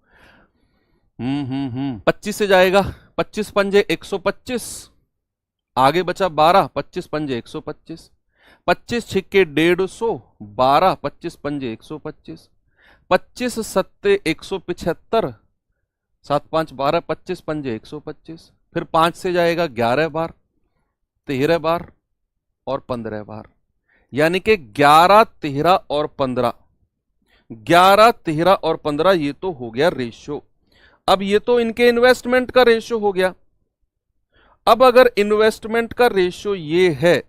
25 से जाएगा, 25 पंजे 125, आगे बचा 12, 25 पंजे 125, 25 छिक्के 150, 12, 25 पंजे 125, 25 सत्ते 175, 7 5 12, 25 पंजे 125, फिर 5 से जाएगा 11 बार, 13 बार और 15 बार, यानी कि 11 13 और 15, 11 13 और 15, ये तो हो गया रेशियो। अब ये तो इनके इन्वेस्टमेंट का रेशियो हो गया। अब अगर इन्वेस्टमेंट का रेशियो ये है,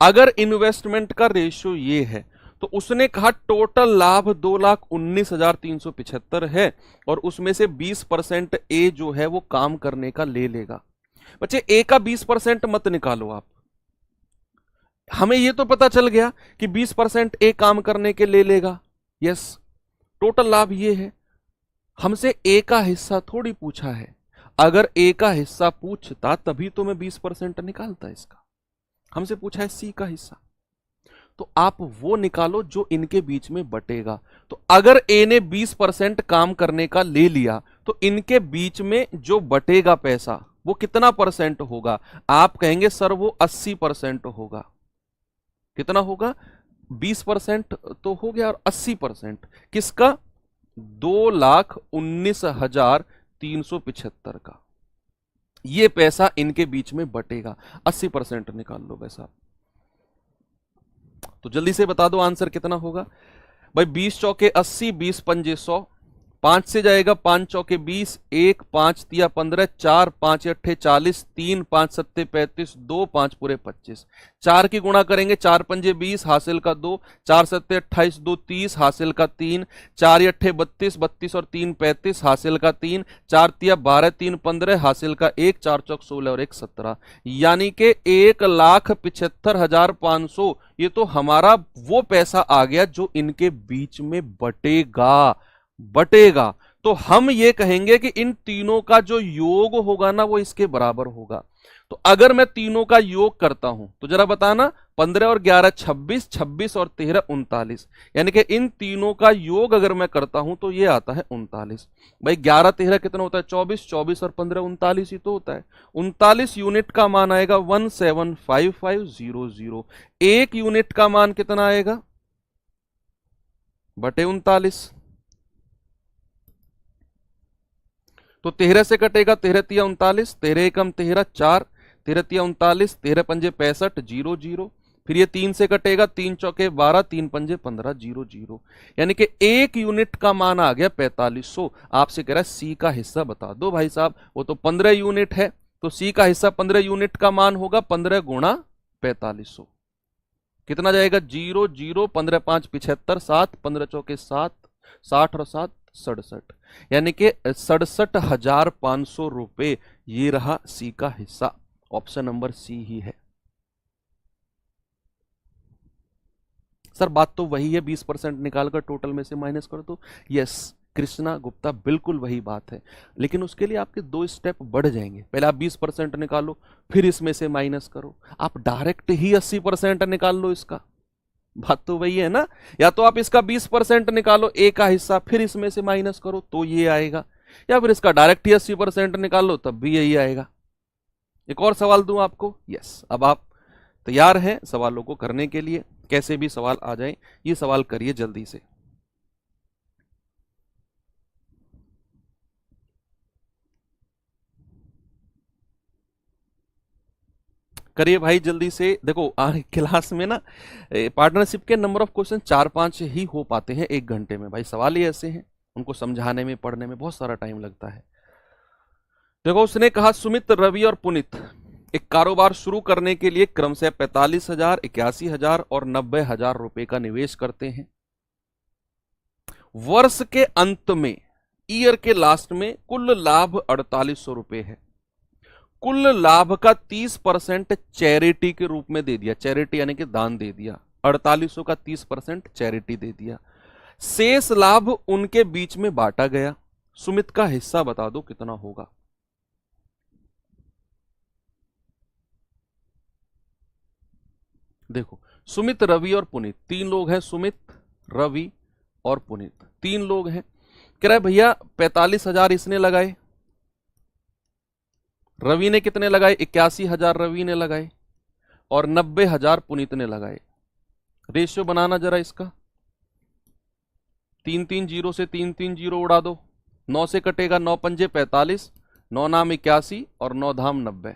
अगर इन्वेस्टमेंट का रेशियो ये है तो उसने कहा टोटल लाभ 2,19,375 है और उसमें से 20% ए जो है वो काम करने का ले लेगा। बच्चे ए का 20% मत निकालो आप, हमें ये तो पता चल गया कि 20% ए काम करने के ले लेगा। यस, टोटल लाभ ये है। हमसे ए का हिस्सा थोड़ी पूछा है, अगर ए का हिस्सा पूछता तभी तो मैं 20% निकालता इसका। हमसे पूछा है सी का हिस्सा, तो आप वो निकालो जो इनके बीच में बटेगा। तो अगर ए ने 20% काम करने का ले लिया तो इनके बीच में जो बटेगा पैसा वो कितना परसेंट होगा? आप कहेंगे सर वो 80% होगा। कितना होगा? 20% तो हो गया और 80% किसका? 2,19,375 का। ये पैसा इनके बीच में बटेगा, 80% निकाल लो पैसा। तो जल्दी से बता दो आंसर कितना होगा भाई। 20 चौके 80, 20 पंजे 100, 5 से जाएगा 5 चौके 20, 1 5 तिया 15, 4 5 अट्ठे 40, 3 5 सत्ते 35, 2 5 पूरे 25। 4 की गुणा करेंगे, 4 पंजे 20 हासिल का 2, 4 सत्ते 28, 2 30 हासिल का 3, 4 अट्ठे 32, 32 और 3 35 हासिल का 3, 4 तिया 12, 3 15 हासिल का 1, 4 चौक 16 और 1 17, यानी कि 1,75,500 ये तो हमारा वो पैसा आ गया जो इनके बीच में बटेगा। तो हम ये कहेंगे कि इन तीनों का जो योग होगा ना वो इसके बराबर होगा। तो अगर मैं तीनों का योग करता हूं तो जरा बताना, 15 और 11 26, 26 और 13 39, यानी कि इन तीनों का योग अगर मैं करता हूं तो ये आता है 39। भाई 11 13 कितना होता है? 24, 24 और 15 39 ही तो होता है। 39 यूनिट का मान आएगा 175500। एक यूनिट का मान कितना आएगा? बटे 39। तो 13 से कटेगा, 13 तिया 39, 13 एकम 13 4, 13 तिया 39, 13 पंजे 65 0 0, फिर ये 3 से कटेगा, 3 चौके 12, 3 पंजे 15 0 0, यानी कि एक यूनिट का मान आ गया 4500। आपसे कह रहा है सी का हिस्सा बता दो भाई साहब, वो तो 15 यूनिट है, तो सी का हिस्सा 15 यूनिट का मान होगा 15 गुणा 4500। कितना जाएगा? 0 0, 15 5 75, 7, 15 चौके 7, 60 और 7 67, यानी कि 67,500 रुपए ये रहा सी का हिस्सा। ऑप्शन नंबर सी ही है। सर बात तो वही है, 20% निकालकर टोटल में से माइनस कर दो। यस कृष्णा गुप्ता, बिल्कुल वही बात है, लेकिन उसके लिए आपके 2 स्टेप बढ़ जाएंगे। पहले आप 20% निकालो, फिर इसमें से माइनस करो। आप डायरेक्ट ही 80% निकाल लो इसका, बात तो वही है ना। या तो आप इसका 20% निकालो ए का हिस्सा, फिर इसमें से माइनस करो तो ये आएगा, या फिर इसका डायरेक्ट ही 80% निकाल लो तब भी यही आएगा। एक और सवाल दूं आपको। यस, अब आप तैयार हैं सवालों को करने के लिए, कैसे भी सवाल आ जाए ये सवाल करिए जल्दी से। करिए भाई जल्दी से। देखो क्लास में ना पार्टनरशिप के नंबर ऑफ क्वेश्चन 4-5 ही हो पाते हैं 1 घंटे में। भाई सवाल ही ऐसे हैं, उनको समझाने में पढ़ने में बहुत सारा टाइम लगता है। देखो उसने कहा सुमित, रवि और पुनित एक कारोबार शुरू करने के लिए क्रमशः 45,000, 81,000 और 90,000 रुपए का निवेश करते हैं। वर्ष के अंत में, ईयर के लास्ट में कुल लाभ 4800 रुपए है। कुल लाभ का 30% चैरिटी के रूप में दे दिया, चैरिटी यानी कि दान दे दिया। 4800 का 30% चैरिटी दे दिया। शेष लाभ उनके बीच में बांटा गया। सुमित का हिस्सा बता दो कितना होगा। देखो सुमित, रवि और पुनीत 3 लोग हैं। सुमित, रवि और पुनीत 3 लोग हैं। कह रहे भैया 45,000 इसने लगाए, रवि ने कितने लगाए, 81,000 रवि ने लगाए और 90,000 पुनीत ने लगाए। रेशियो बनाना जरा इसका। 3-3 जीरो से 3-3 जीरो उड़ा दो, 9 से कटेगा, 9 पंजे 45, 9 नाम 81 और 9 धाम 90,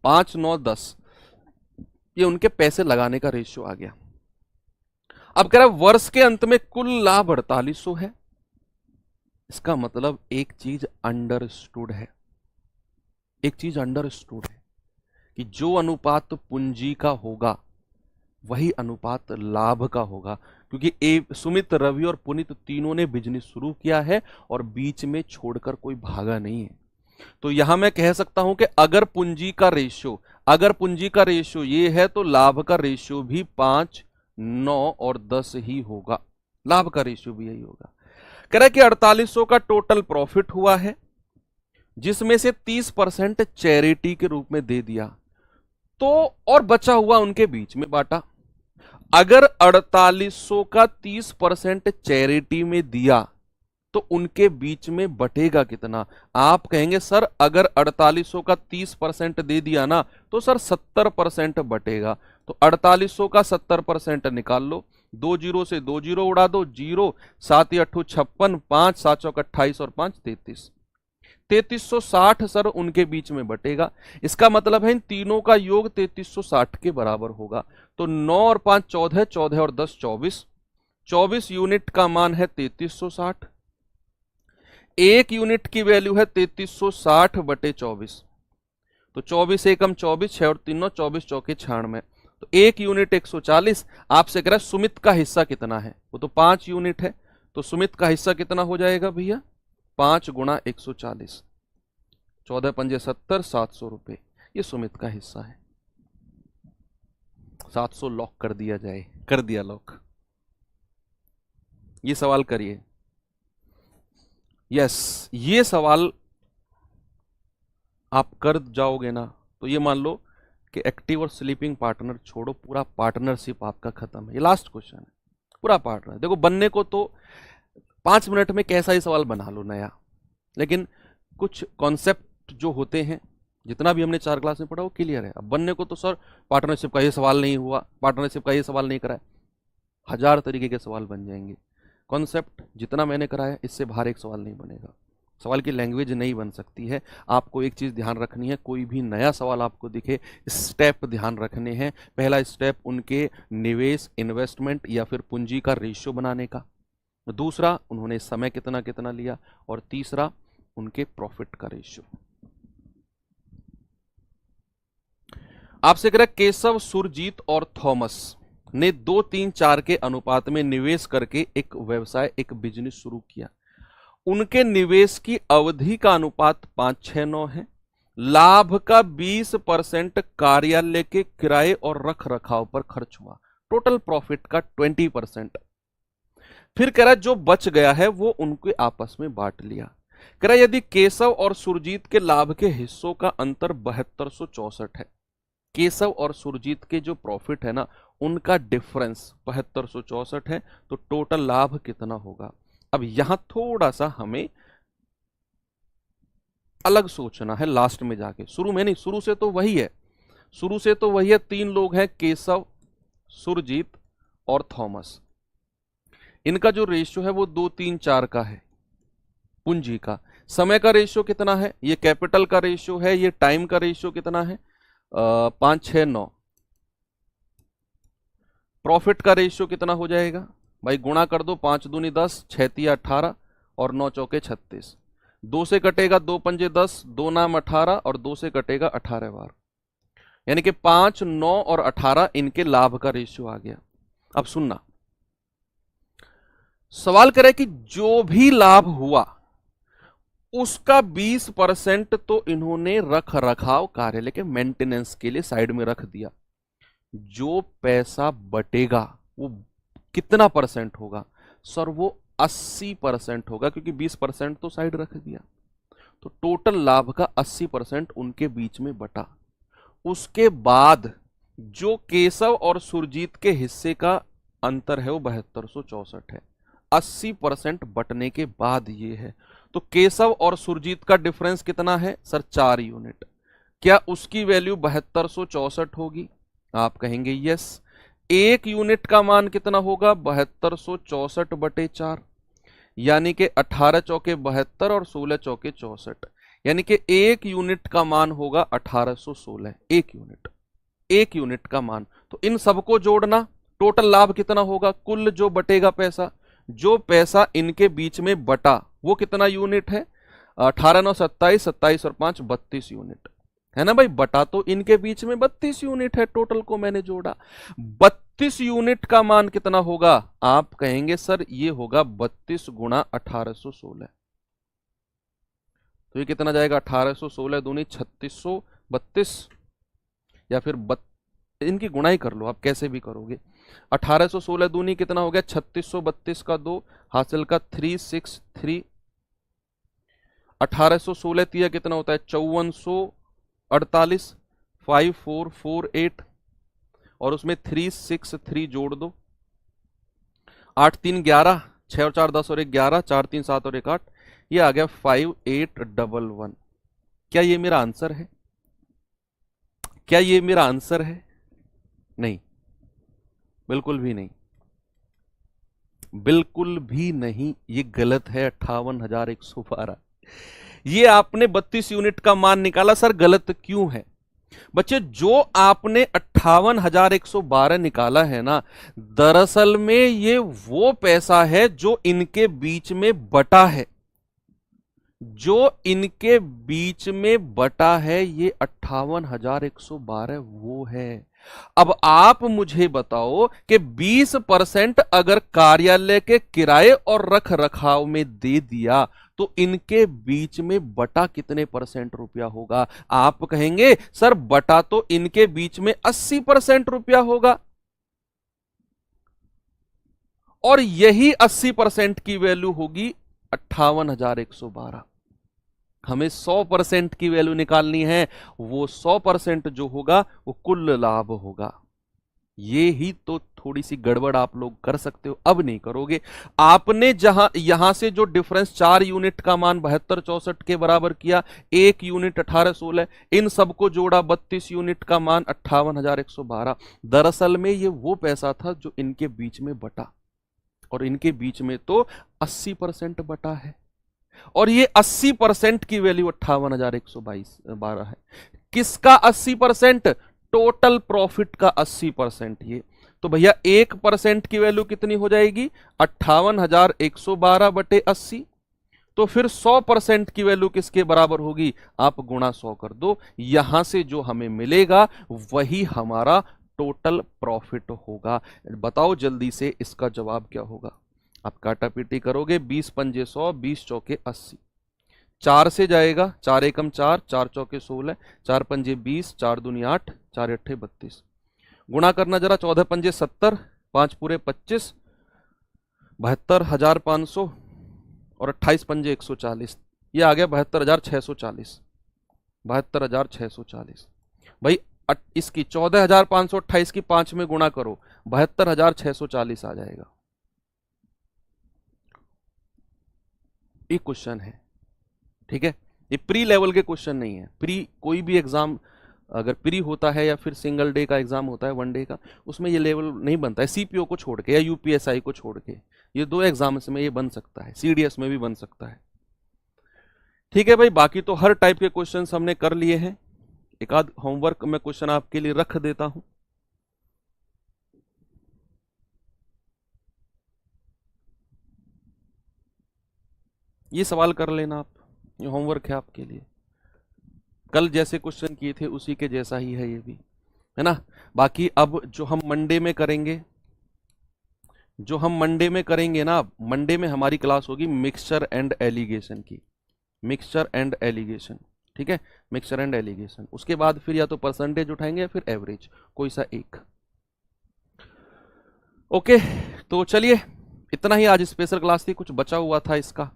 5 9 10, ये उनके पैसे लगाने का रेशियो आ गया। अब कह रहा है वर्ष के अंत में कुल लाभ 4800 है। इसका मतलब एक चीज अंडरस्टूड है, एक चीज अंडरस्टूड है कि जो अनुपात पूंजी का होगा वही अनुपात लाभ का होगा, क्योंकि सुमित, रवि और पुनीत तीनों ने बिजनेस शुरू किया है और बीच में छोड़कर कोई भागा नहीं है। तो यहां मैं कह सकता हूं कि अगर पूंजी का रेशियो ये है तो लाभ का रेशियो भी 5, 9 और 10 ही होगा। लाभ का रेशियो भी यही होगा। कह रहा है कि 4800 का टोटल प्रॉफिट हुआ है, जिसमें से 30% चैरिटी के रूप में दे दिया, तो और बचा हुआ उनके बीच में बांटा। अगर 4800 का 30% चैरिटी में दिया तो उनके बीच में बटेगा कितना। आप कहेंगे सर अगर 4800 का 30% दे दिया ना तो सर 70% बटेगा। तो 4800 का 70% निकाल लो, 2 जीरो से 2 जीरो उड़ा दो, 0, 7 8 56, 5 7 चौक 28 और 5 33, 3360 सर उनके बीच में बटेगा। इसका मतलब है इन तीनों का योग 3360 के बराबर होगा। तो 9 और 5 14, 14 और 10 24, 24 यूनिट का मान है 3360। 1 यूनिट की वैल्यू है 3360 बटे 24। तो 24 एकम 24, 6 और 3 24, चौके 96, तो 1 यूनिट 140। आपसे कह रहा है सुमित का हिस्सा कितना है, वो तो 5 यूनिट है, तो सुमित का हिस्सा कितना हो जाएगा भैया, 5 गुणा 140, 14 पंजे 70, 700 रुपए, ये सुमित का हिस्सा है। 700 लॉक कर दिया जाए, कर दिया लॉक। ये सवाल करिए। यस, ये सवाल आप कर जाओगे ना तो ये मान लो कि एक्टिव और स्लीपिंग पार्टनर छोड़ो, पूरा पार्टनरशिप आपका खत्म है। ये लास्ट क्वेश्चन है, पूरा पार्टनर। देखो बनने को तो 5 मिनट में कैसा ही सवाल बना लो नया, लेकिन कुछ कॉन्सेप्ट जो होते हैं जितना भी हमने 4 क्लास में पढ़ा वो क्लियर है। अब बनने को तो सर पार्टनरशिप का ये सवाल नहीं हुआ, पार्टनरशिप का ये सवाल नहीं करा है, 1000 तरीके के सवाल बन जाएंगे। कॉन्सेप्ट जितना मैंने कराया इससे बाहर एक सवाल नहीं बनेगा। सवाल की लैंग्वेज नहीं बन सकती है। आपको एक चीज़ ध्यान रखनी है, कोई भी नया सवाल आपको दिखे, स्टेप ध्यान रखने हैं। पहला स्टेप उनके निवेश, इन्वेस्टमेंट या फिर पूंजी का रेशियो बनाने का, दूसरा उन्होंने समय कितना कितना लिया, और तीसरा उनके प्रॉफिट का रेशियो। आपसे कह रहा केशव, सुरजीत और थॉमस ने 2-3-4 के अनुपात में निवेश करके एक व्यवसाय, एक बिजनेस शुरू किया। उनके निवेश की अवधि का अनुपात 5-6-9 है। लाभ का 20% कार्यालय के किराए और रख रखाव पर खर्च हुआ, टोटल प्रॉफिट का 20%। फिर कह रहा जो बच गया है वो उनके आपस में बांट लिया। कह रहा यदि केशव और सुरजीत के लाभ के हिस्सों का अंतर 7264 है, केशव और सुरजीत के जो प्रॉफिट है ना उनका डिफरेंस 7264 है, तो टोटल लाभ कितना होगा। अब यहां थोड़ा सा हमें अलग सोचना है लास्ट में जाके, शुरू में नहीं, शुरू से तो वही है, शुरू से तो वही है। 3 लोग हैं, केशव, सुरजीत और थॉमस। इनका जो रेशियो है वो 2-3-4 का है पूंजी का। समय का रेशियो कितना है, ये कैपिटल का रेशियो है, ये टाइम का रेशियो कितना है 5-6-9। प्रॉफिट का रेशियो कितना हो जाएगा भाई, गुणा कर दो, 5 दूनी 10, 6 तिया 18 और 9 चौके 36। 2 से कटेगा 2 पंजे 10, 2 नाम 18 और 2 से कटेगा 18 बार, यानी कि 5, 9 और 18 इनके लाभ का रेशियो आ गया। अब सुनना, सवाल करे कि जो भी लाभ हुआ उसका 20% तो इन्होंने रख रखाव कार्यालय के मेंटेनेंस के लिए साइड में रख दिया। जो पैसा बटेगा वो कितना परसेंट होगा सर, वो 80% होगा, क्योंकि 20% तो साइड रख दिया। तो टोटल लाभ का 80% उनके बीच में बटा। उसके बाद जो केशव और सुरजीत के हिस्से का अंतर है वो 7264 है। 80% बटने के बाद ये है, तो केशव और सुरजीत का डिफरेंस कितना है सर, 4 यूनिट। क्या उसकी वैल्यू 7264 होगी, आप कहेंगे यस। 1 यूनिट का मान कितना होगा 7264 बटे 4, यानी कि 18 चौके 72 और 16 चौके 64, यानी कि 1 यूनिट का मान होगा 1816। 1 यूनिट का मान। तो इन सबको जोड़ना, टोटल लाभ कितना होगा, कुल जो बटेगा पैसा, जो पैसा इनके बीच में बटा वो कितना यूनिट है, 18 9 27, 27 और 5 32 यूनिट है ना भाई। बटा तो इनके बीच में 32 यूनिट है, टोटल को मैंने जोड़ा। 32 यूनिट का मान कितना होगा, आप कहेंगे सर ये होगा 32 गुणा 1816। तो ये कितना जाएगा 1816 दूनी 3632, या फिर इनकी गुणाई कर लो, आप कैसे भी करोगे। 1816 दूनी कितना हो गया 3632 का 2 हासिल का 363। 1816 तिया कितना होता है 5448, 5448 और उसमें 363 जोड़ दो। 8 3 11, 6 और 4 10 और 1 11, 4 3 7 और 1 8, ये आ गया 5811। क्या ये मेरा आंसर है, क्या ये मेरा आंसर है? नहीं, बिल्कुल भी नहीं, बिल्कुल भी नहीं, ये गलत है। 58,112। ये आपने 32 यूनिट का मान निकाला सर, गलत क्यों है बच्चे? जो आपने 58,112 निकाला है ना, दरअसल में ये वो पैसा है जो इनके बीच में बटा है, जो इनके बीच में बटा है, ये 58,112 वो है। अब आप मुझे बताओ कि 20% अगर कार्यालय के किराए और रख रखाव में दे दिया तो इनके बीच में बटा कितने परसेंट रुपया होगा? आप कहेंगे सर बटा तो इनके बीच में 80% रुपया होगा, और यही 80% की वैल्यू होगी 58,112। हमें 100% की वैल्यू निकालनी है, वो 100% जो होगा वो कुल लाभ होगा। ये ही तो थोड़ी सी गड़बड़ आप लोग कर सकते हो, अब नहीं करोगे। आपने जहां यहां से जो डिफरेंस 4 यूनिट का मान 7264 के बराबर किया, 1 यूनिट 1816, इन सबको जोड़ा 32 यूनिट का मान 58,112। दरअसल में ये वो पैसा था जो इनके बीच में बटा, और इनके बीच में तो 80% बटा है, और ये 80% की वैल्यू 58,112 है। किसका 80%? टोटल प्रॉफिट का 80%। ये तो भैया 1% की वैल्यू कितनी हो जाएगी 58,112 बटे 80। तो फिर 100% की वैल्यू किसके बराबर होगी, आप गुणा 100 कर दो, यहां से जो हमें मिलेगा वही हमारा टोटल प्रॉफिट होगा। बताओ जल्दी से इसका जवाब क्या होगा। आप काटापीटी करोगे, 20 पंजे 100, 20 चौके 80, 4 से जाएगा, 4 एकम 4, 4 चौके 16, 4 पंजे 20, 4 दूनी 8, 4 अट्ठे 32। गुणा करना जरा, 14 पंजे 70, 5 पूरे 25, 72,500 और 28 पंजे 140, ये आ गया 72,640। 72,640 भाई, इसकी 14,528 की 5 में गुणा करो, 72,640 आ जाएगा। ये क्वेश्चन है, ठीक है। ये प्री लेवल के क्वेश्चन नहीं है। प्री कोई भी एग्जाम अगर प्री होता है या फिर सिंगल डे का एग्जाम होता है, 1 डे का, उसमें ये लेवल नहीं बनता है। सीपीओ को छोड़ के या यूपीएसआई को छोड़ के, ये 2 एग्जाम्स में ये बन सकता है, सीडीएस में भी बन सकता है। ठीक है भाई, बाकी तो हर टाइप के क्वेश्चंस हमने कर लिए हैं। एक आध होमवर्क में क्वेश्चन आपके लिए रख देता हूं। ये सवाल कर लेना आप, ये होमवर्क है आपके लिए। कल जैसे क्वेश्चन किए थे उसी के जैसा ही है ये भी, है ना। बाकी अब जो हम मंडे में करेंगे, ना, मंडे में हमारी क्लास होगी मिक्सचर एंड एलिगेशन की। मिक्सचर एंड एलिगेशन, ठीक है, मिक्सचर एंड एलिगेशन। उसके बाद फिर या तो परसेंटेज उठाएंगे या फिर एवरेज, कोई सा एक। ओके, तो चलिए इतना ही आज स्पेशल क्लास थी। कुछ बचा हुआ था इसका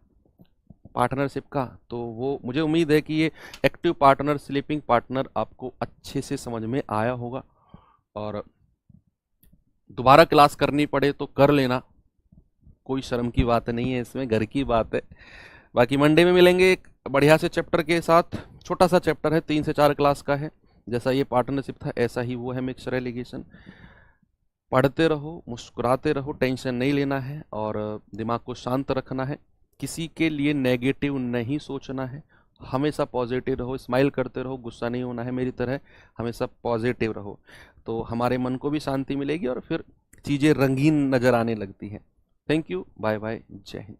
पार्टनरशिप का, तो वो मुझे उम्मीद है कि ये एक्टिव पार्टनर, स्लीपिंग पार्टनर आपको अच्छे से समझ में आया होगा। और दोबारा क्लास करनी पड़े तो कर लेना, कोई शर्म की बात नहीं है इसमें, घर की बात है। बाकी मंडे में मिलेंगे एक बढ़िया से चैप्टर के साथ। छोटा सा चैप्टर है, 3 से 4 क्लास का है। जैसा ये पार्टनरशिप था ऐसा ही वो है मिक्सचर एलिगेशन। पढ़ते रहो, मुस्कुराते रहो, टेंशन नहीं लेना है और दिमाग को शांत रखना है। किसी के लिए नेगेटिव नहीं सोचना है, हमेशा पॉजिटिव रहो, स्माइल करते रहो, गुस्सा नहीं होना है मेरी तरह, हमेशा पॉजिटिव रहो, तो हमारे मन को भी शांति मिलेगी और फिर चीज़ें रंगीन नज़र आने लगती हैं। थैंक यू, बाय बाय, जय हिंद।